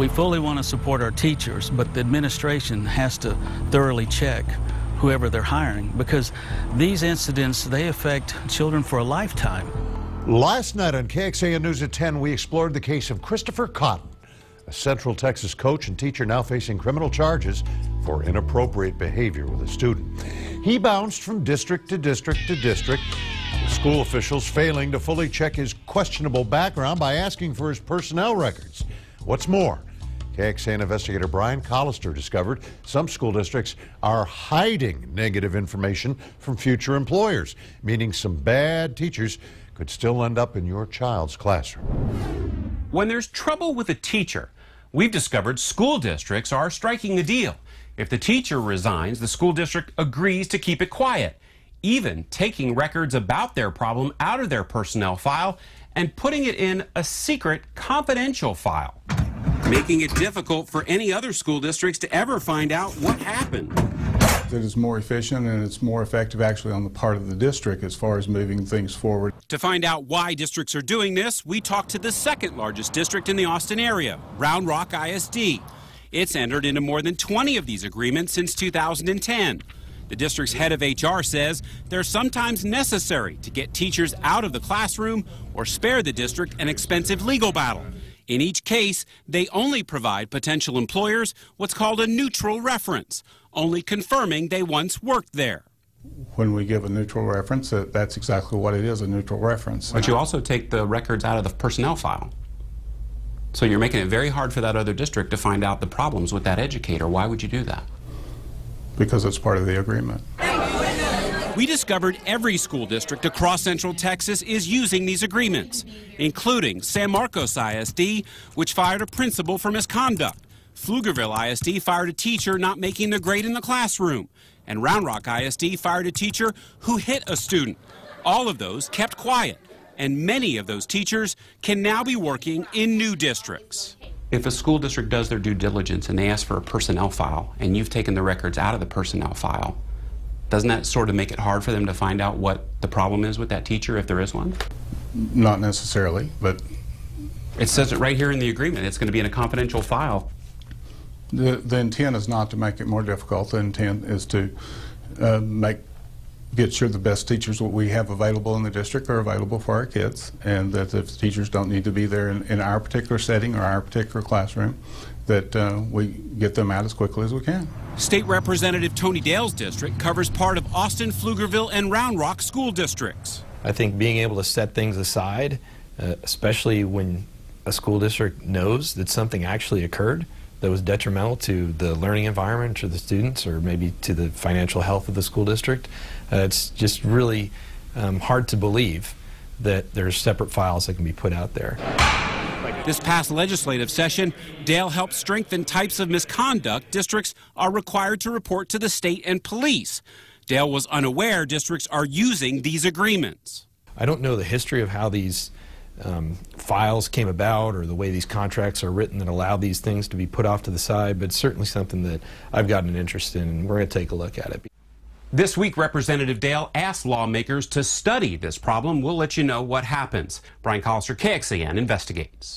We fully want to support our teachers, but the administration has to thoroughly check whoever they're hiring, because these incidents, they affect children for a lifetime. Last night on KXAN News at 10, we explored the case of Christopher Cotton, a Central Texas coach and teacher now facing criminal charges for inappropriate behavior with a student. He bounced from district to district to district, with school officials failing to fully check his questionable background by asking for his personnel records. What's more, KXAN investigator Brian Collister discovered some school districts are hiding negative information from future employers, meaning some bad teachers could still end up in your child's classroom. When there's trouble with a teacher, we've discovered school districts are striking a deal. If the teacher resigns, the school district agrees to keep it quiet, even taking records about their problem out of their personnel file and putting it in a secret confidential file, making it difficult for any other school districts to ever find out what happened. It is more efficient and it's more effective actually on the part of the district as far as moving things forward. To find out why districts are doing this, we talked to the second largest district in the Austin area, Round Rock ISD. It's entered into more than 20 of these agreements since 2010. The district's head of HR says they're sometimes necessary to get teachers out of the classroom or spare the district an expensive legal battle. In each case, they only provide potential employers what's called a neutral reference, only confirming they once worked there. When we give a neutral reference, that's exactly what it is, a neutral reference. But you also take the records out of the personnel file. So you're making it very hard for that other district to find out the problems with that educator. Why would you do that? Because it's part of the agreement. We discovered every school district across Central Texas is using these agreements, including San Marcos ISD, which fired a principal for misconduct. Pflugerville ISD fired a teacher not making the grade in the classroom. And Round Rock ISD fired a teacher who hit a student. All of those kept quiet. And many of those teachers can now be working in new districts. If a school district does their due diligence and they ask for a personnel file and you've taken the records out of the personnel file, doesn't that sort of make it hard for them to find out what the problem is with that teacher, if there is one? Not necessarily, but... It says it right here in the agreement. It's going to be in a confidential file. The intent is not to make it more difficult. The intent is to get sure the best teachers that we have available in the district are available for our kids, and that if the teachers don't need to be there in our particular setting or our particular classroom, that we get them out as quickly as we can. State Representative Tony Dale's district covers part of Austin, Pflugerville, and Round Rock school districts. I think being able to set things aside, especially when a school district knows that something actually occurred that was detrimental to the learning environment or the students or maybe to the financial health of the school district, it's just really hard to believe that there's separate files that can be put out there. This past legislative session, Dale helped strengthen types of misconduct districts are required to report to the state and police. Dale was unaware districts are using these agreements. I don't know the history of how these files came about or the way these contracts are written that allow these things to be put off to the side, but it's certainly something that I've gotten an interest in, and we're going to take a look at it. This week, Representative Dale asked lawmakers to study this problem. We'll let you know what happens. Brian Collister, KXAN Investigates.